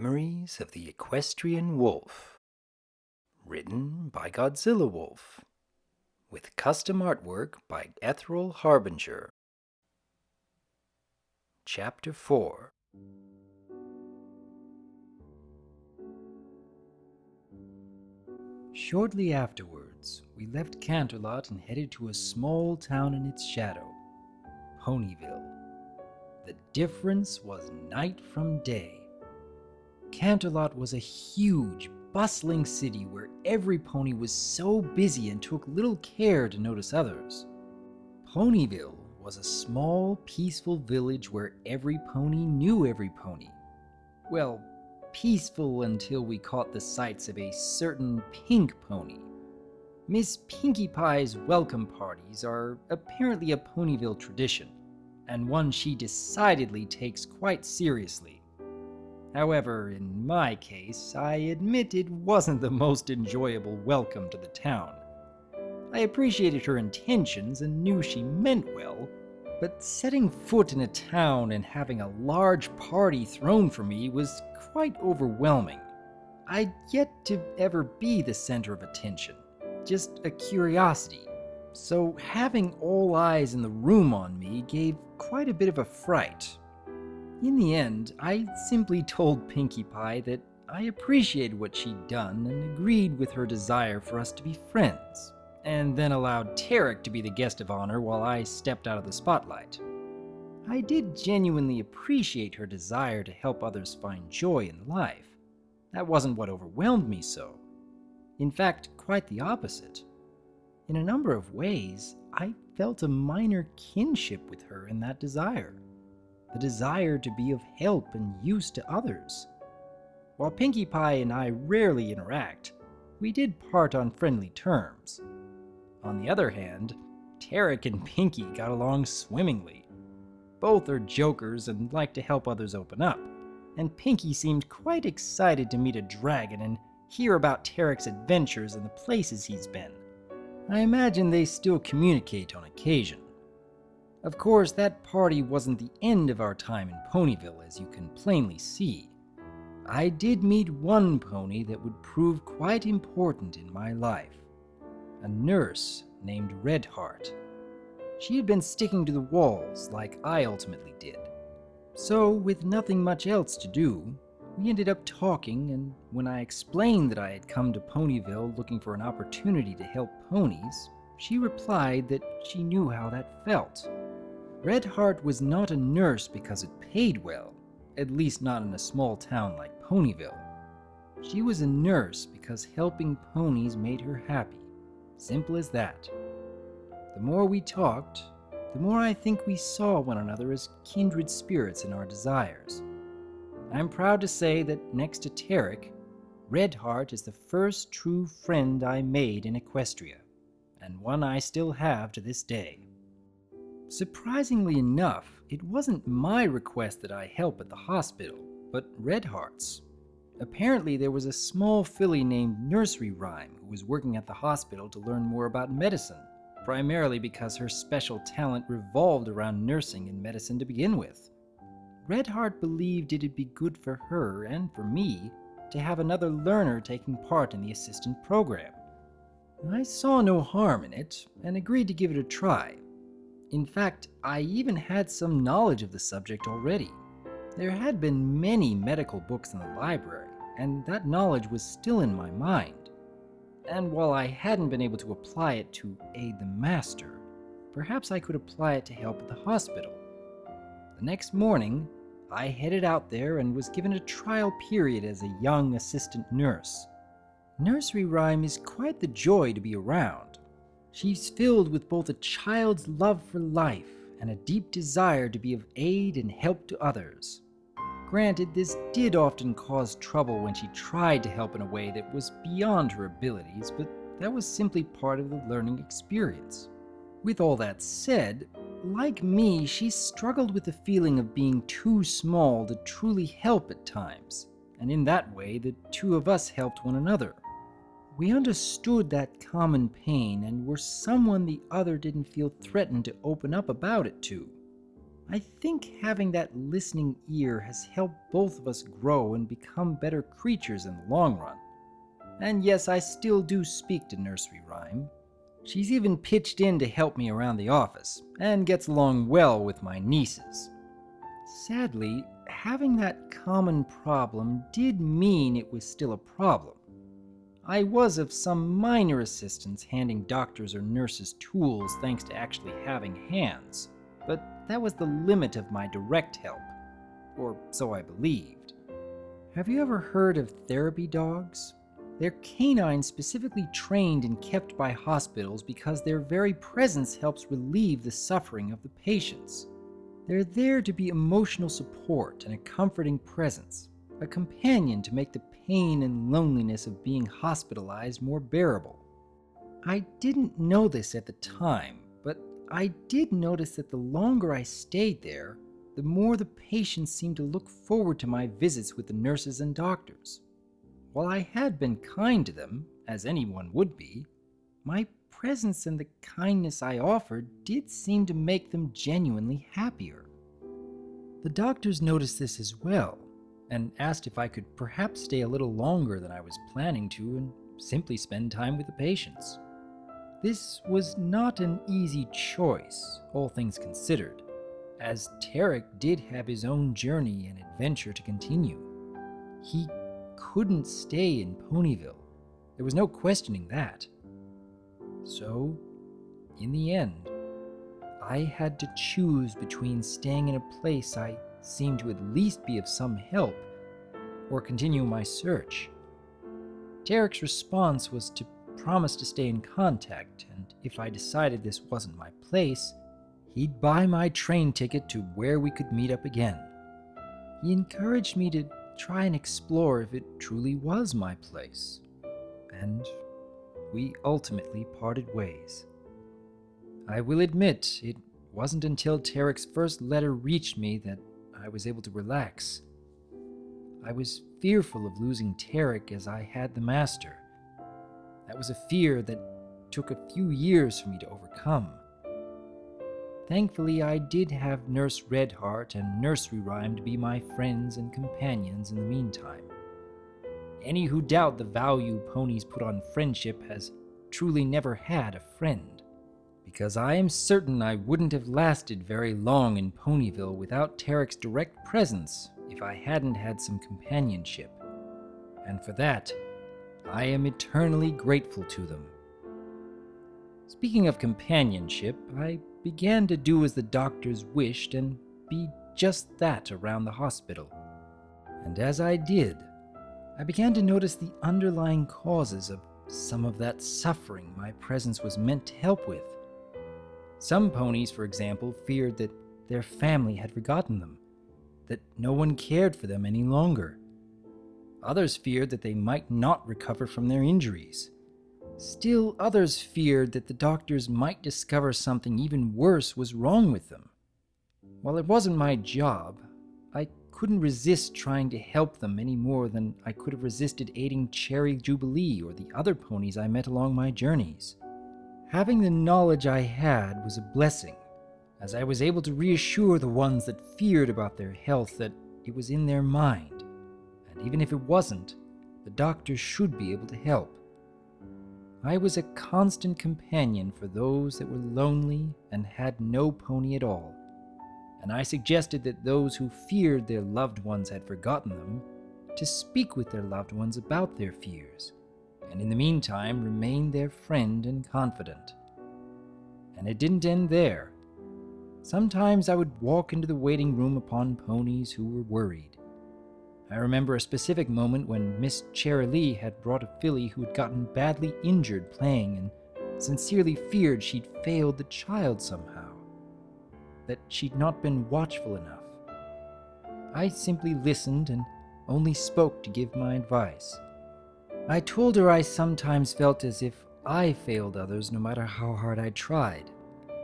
Memories of the Equestrian Wolf, written by GODZILLAWOLF, with custom artwork by ETHEREAL HARBINGER. Chapter 4. Shortly afterwards, we left Canterlot and headed to a small town in its shadow, Ponyville. The difference was night from day. Canterlot was a huge, bustling city where every pony was so busy and took little care to notice others. Ponyville was a small, peaceful village where every pony knew every pony. Well, peaceful until we caught the sights of a certain pink pony. Miss Pinkie Pie's welcome parties are apparently a Ponyville tradition, and one she decidedly takes quite seriously. However, in my case, I admit it wasn't the most enjoyable welcome to the town. I appreciated her intentions and knew she meant well, but setting foot in a town and having a large party thrown for me was quite overwhelming. I'd yet to ever be the center of attention, just a curiosity, so having all eyes in the room on me gave quite a bit of a fright. In the end, I simply told Pinkie Pie that I appreciated what she'd done and agreed with her desire for us to be friends, and then allowed Tarek to be the guest of honor while I stepped out of the spotlight. I did genuinely appreciate her desire to help others find joy in life. That wasn't what overwhelmed me so. In fact, quite the opposite. In a number of ways, I felt a minor kinship with her in that desire. The desire to be of help and use to others. While Pinkie Pie and I rarely interact, we did part on friendly terms. On the other hand, Tarek and Pinkie got along swimmingly. Both are jokers and like to help others open up, and Pinkie seemed quite excited to meet a dragon and hear about Tarek's adventures and the places he's been. I imagine they still communicate on occasion. Of course, that party wasn't the end of our time in Ponyville, as you can plainly see. I did meet one pony that would prove quite important in my life. A nurse named Redheart. She had been sticking to the walls like I ultimately did. So, with nothing much else to do, we ended up talking, and when I explained that I had come to Ponyville looking for an opportunity to help ponies, she replied that she knew how that felt. Redheart was not a nurse because it paid well, at least not in a small town like Ponyville. She was a nurse because helping ponies made her happy. Simple as that. The more we talked, the more I think we saw one another as kindred spirits in our desires. I'm proud to say that next to Tarek, Redheart is the first true friend I made in Equestria, and one I still have to this day. Surprisingly enough, it wasn't my request that I help at the hospital, but Redheart's. Apparently there was a small filly named Nursery Rhyme who was working at the hospital to learn more about medicine, primarily because her special talent revolved around nursing and medicine to begin with. Redheart believed it'd be good for her and for me to have another learner taking part in the assistant program. I saw no harm in it and agreed to give it a try. In fact, I even had some knowledge of the subject already. There had been many medical books in the library, and that knowledge was still in my mind. And while I hadn't been able to apply it to aid the master, perhaps I could apply it to help at the hospital. The next morning, I headed out there and was given a trial period as a young assistant nurse. Nursery Rhyme is quite the joy to be around. She's filled with both a child's love for life and a deep desire to be of aid and help to others. Granted, this did often cause trouble when she tried to help in a way that was beyond her abilities, but that was simply part of the learning experience. With all that said, like me, she struggled with the feeling of being too small to truly help at times, and in that way, the two of us helped one another. We understood that common pain and were someone the other didn't feel threatened to open up about it to. I think having that listening ear has helped both of us grow and become better creatures in the long run. And yes, I still do speak to Nursery Rhyme. She's even pitched in to help me around the office, and gets along well with my nieces. Sadly, having that common problem did mean it was still a problem. I was of some minor assistance handing doctors or nurses tools thanks to actually having hands, but that was the limit of my direct help, or so I believed. Have you ever heard of therapy dogs? They're canines specifically trained and kept by hospitals because their very presence helps relieve the suffering of the patients. They're there to be emotional support and a comforting presence, a companion to make the pain and loneliness of being hospitalized more bearable. I didn't know this at the time, but I did notice that the longer I stayed there, the more the patients seemed to look forward to my visits with the nurses and doctors. While I had been kind to them, as anyone would be, my presence and the kindness I offered did seem to make them genuinely happier. The doctors noticed this as well, and asked if I could perhaps stay a little longer than I was planning to and simply spend time with the patients. This was not an easy choice, all things considered, as Tarek did have his own journey and adventure to continue. He couldn't stay in Ponyville. There was no questioning that. So, in the end, I had to choose between staying in a place I seemed to at least be of some help, or continue my search. Tarek's response was to promise to stay in contact, and if I decided this wasn't my place, he'd buy my train ticket to where we could meet up again. He encouraged me to try and explore if it truly was my place, and we ultimately parted ways. I will admit, it wasn't until Tarek's first letter reached me that I was able to relax. I was fearful of losing Tarek as I had the Master. That was a fear that took a few years for me to overcome. Thankfully, I did have Nurse Redheart and Nursery Rhyme to be my friends and companions in the meantime. Any who doubt the value ponies put on friendship has truly never had a friend, because I am certain I wouldn't have lasted very long in Ponyville without Tarek's direct presence if I hadn't had some companionship, and for that, I am eternally grateful to them. Speaking of companionship, I began to do as the doctors wished and be just that around the hospital. And as I did, I began to notice the underlying causes of some of that suffering my presence was meant to help with. Some ponies, for example, feared that their family had forgotten them, that no one cared for them any longer. Others feared that they might not recover from their injuries. Still others feared that the doctors might discover something even worse was wrong with them. While it wasn't my job, I couldn't resist trying to help them any more than I could have resisted aiding Cherry Jubilee or the other ponies I met along my journeys. Having the knowledge I had was a blessing, as I was able to reassure the ones that feared about their health that it was in their mind, and even if it wasn't, the doctors should be able to help. I was a constant companion for those that were lonely and had no pony at all, and I suggested that those who feared their loved ones had forgotten them to speak with their loved ones about their fears, and in the meantime remain their friend and confidant. And it didn't end there. Sometimes I would walk into the waiting room upon ponies who were worried. I remember a specific moment when Miss Cherry had brought a filly who had gotten badly injured playing and sincerely feared she'd failed the child somehow, that she'd not been watchful enough. I simply listened and only spoke to give my advice. I told her I sometimes felt as if I failed others no matter how hard I tried,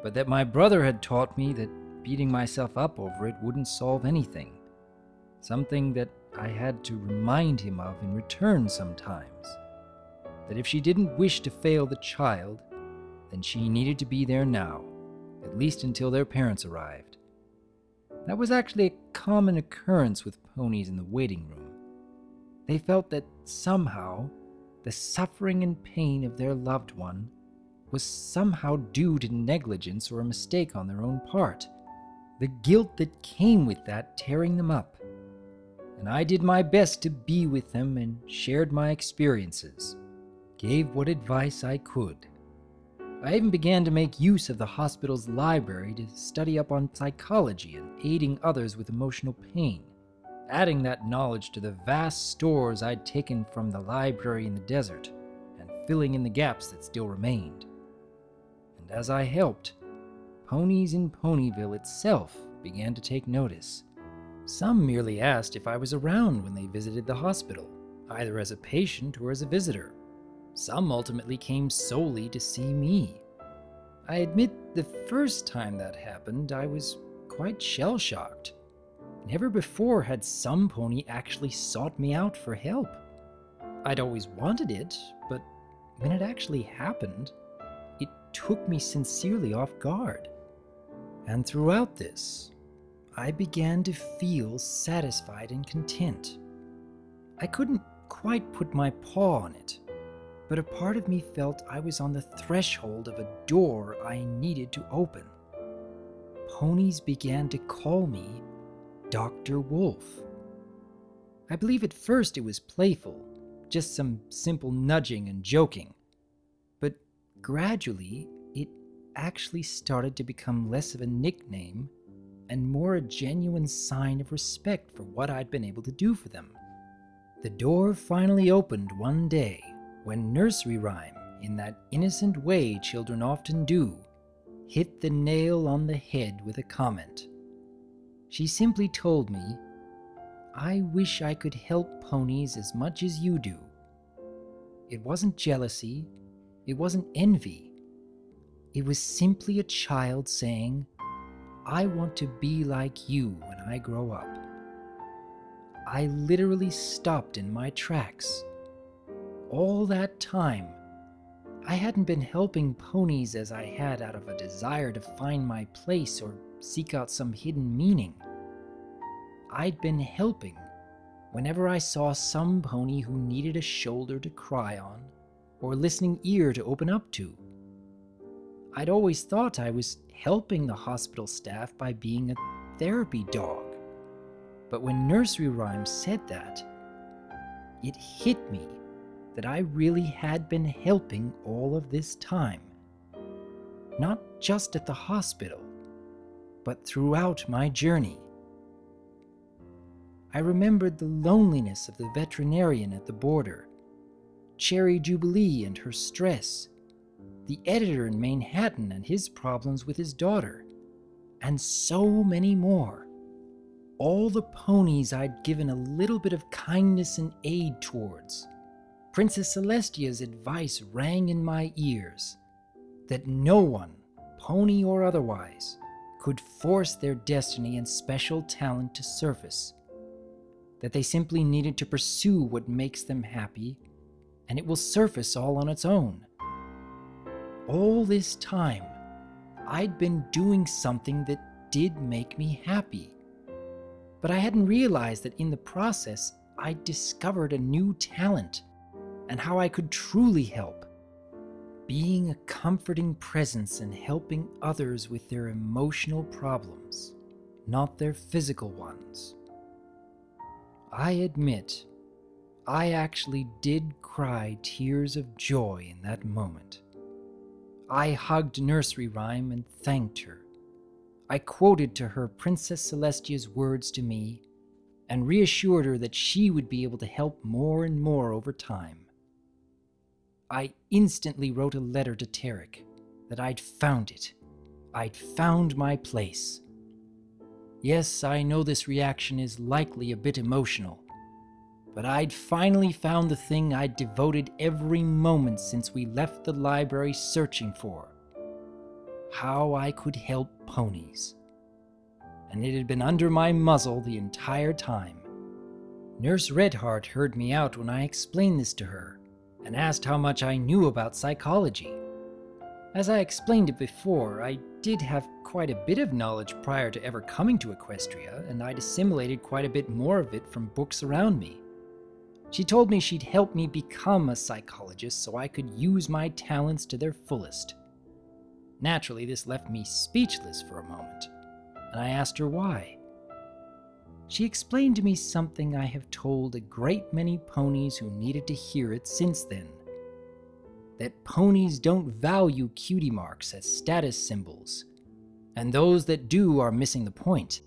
but that my brother had taught me that beating myself up over it wouldn't solve anything, something that I had to remind him of in return sometimes, that if she didn't wish to fail the child, then she needed to be there now, at least until their parents arrived. That was actually a common occurrence with ponies in the waiting room. They felt that somehow the suffering and pain of their loved one was somehow due to negligence or a mistake on their own part. The guilt that came with that tearing them up. And I did my best to be with them and shared my experiences, gave what advice I could. I even began to make use of the hospital's library to study up on psychology and aiding others with emotional pain, adding that knowledge to the vast stores I'd taken from the library in the desert and filling in the gaps that still remained. And as I helped, ponies in Ponyville itself began to take notice. Some merely asked if I was around when they visited the hospital, either as a patient or as a visitor. Some ultimately came solely to see me. I admit the first time that happened, I was quite shell-shocked. Never before had some pony actually sought me out for help. I'd always wanted it, but when it actually happened, it took me sincerely off guard. And throughout this, I began to feel satisfied and content. I couldn't quite put my paw on it, but a part of me felt I was on the threshold of a door I needed to open. Ponies began to call me Dr. Wolf. I believe at first it was playful, just some simple nudging and joking, but gradually it actually started to become less of a nickname and more a genuine sign of respect for what I'd been able to do for them. The door finally opened one day when Nursery Rhyme, in that innocent way children often do, hit the nail on the head with a comment. She simply told me, "I wish I could help ponies as much as you do." It wasn't jealousy, it wasn't envy. It was simply a child saying, "I want to be like you when I grow up." I literally stopped in my tracks. All that time, I hadn't been helping ponies as I had out of a desire to find my place or seek out some hidden meaning. I'd been helping whenever I saw some pony who needed a shoulder to cry on or a listening ear to open up to. I'd always thought I was helping the hospital staff by being a therapy dog. But when Nursery Rhyme said that, it hit me that I really had been helping all of this time. Not just at the hospital, but throughout my journey. I remembered the loneliness of the veterinarian at the border, Cherry Jubilee and her stress, the editor in Manhattan and his problems with his daughter, and so many more. All the ponies I'd given a little bit of kindness and aid towards. Princess Celestia's advice rang in my ears, that no one, pony or otherwise, could force their destiny and special talent to surface, that they simply needed to pursue what makes them happy, and it will surface all on its own. All this time, I'd been doing something that did make me happy, but I hadn't realized that in the process, I'd discovered a new talent, and how I could truly help. Being a comforting presence and helping others with their emotional problems, not their physical ones. I admit, I actually did cry tears of joy in that moment. I hugged Nursery Rhyme and thanked her. I quoted to her Princess Celestia's words to me and reassured her that she would be able to help more and more over time. I instantly wrote a letter to Tarek that I'd found it. I'd found my place. Yes, I know this reaction is likely a bit emotional, but I'd finally found the thing I'd devoted every moment since we left the library searching for. How I could help ponies. And it had been under my muzzle the entire time. Nurse Redheart heard me out when I explained this to her, and asked how much I knew about psychology. As I explained it before, I did have quite a bit of knowledge prior to ever coming to Equestria, and I'd assimilated quite a bit more of it from books around me. She told me she'd help me become a psychologist so I could use my talents to their fullest. Naturally, this left me speechless for a moment, and I asked her why. She explained to me something I have told a great many ponies who needed to hear it since then. That ponies don't value cutie marks as status symbols, and those that do are missing the point.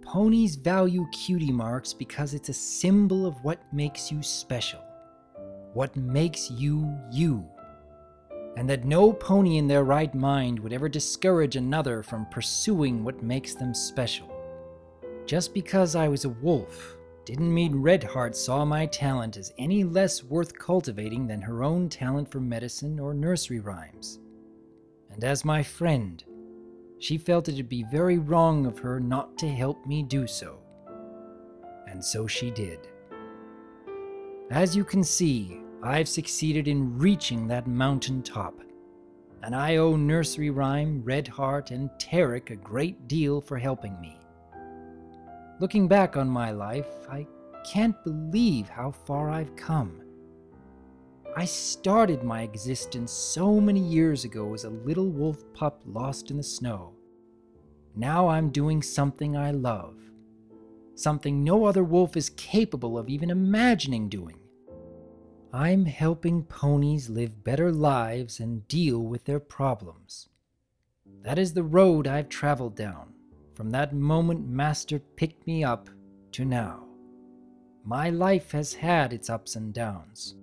Ponies value cutie marks because it's a symbol of what makes you special, what makes you you, and that no pony in their right mind would ever discourage another from pursuing what makes them special. Just because I was a wolf didn't mean Redheart saw my talent as any less worth cultivating than her own talent for medicine or nursery rhymes. And as my friend, she felt it'd be very wrong of her not to help me do so. And so she did. As you can see, I've succeeded in reaching that mountain top, and I owe Nursery Rhyme, Redheart, and Tarek a great deal for helping me. Looking back on my life, I can't believe how far I've come. I started my existence so many years ago as a little wolf pup lost in the snow. Now I'm doing something I love, something no other wolf is capable of even imagining doing. I'm helping ponies live better lives and deal with their problems. That is the road I've traveled down, from that moment Master picked me up to now. My life has had its ups and downs.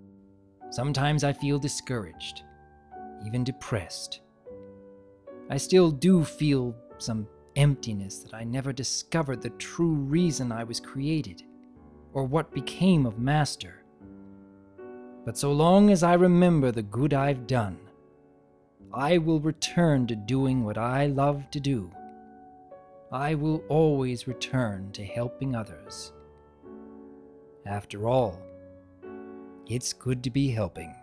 Sometimes I feel discouraged, even depressed. I still do feel some emptiness that I never discovered the true reason I was created, or what became of Master. But so long as I remember the good I've done, I will return to doing what I love to do. I will always return to helping others. After all, it's good to be helping.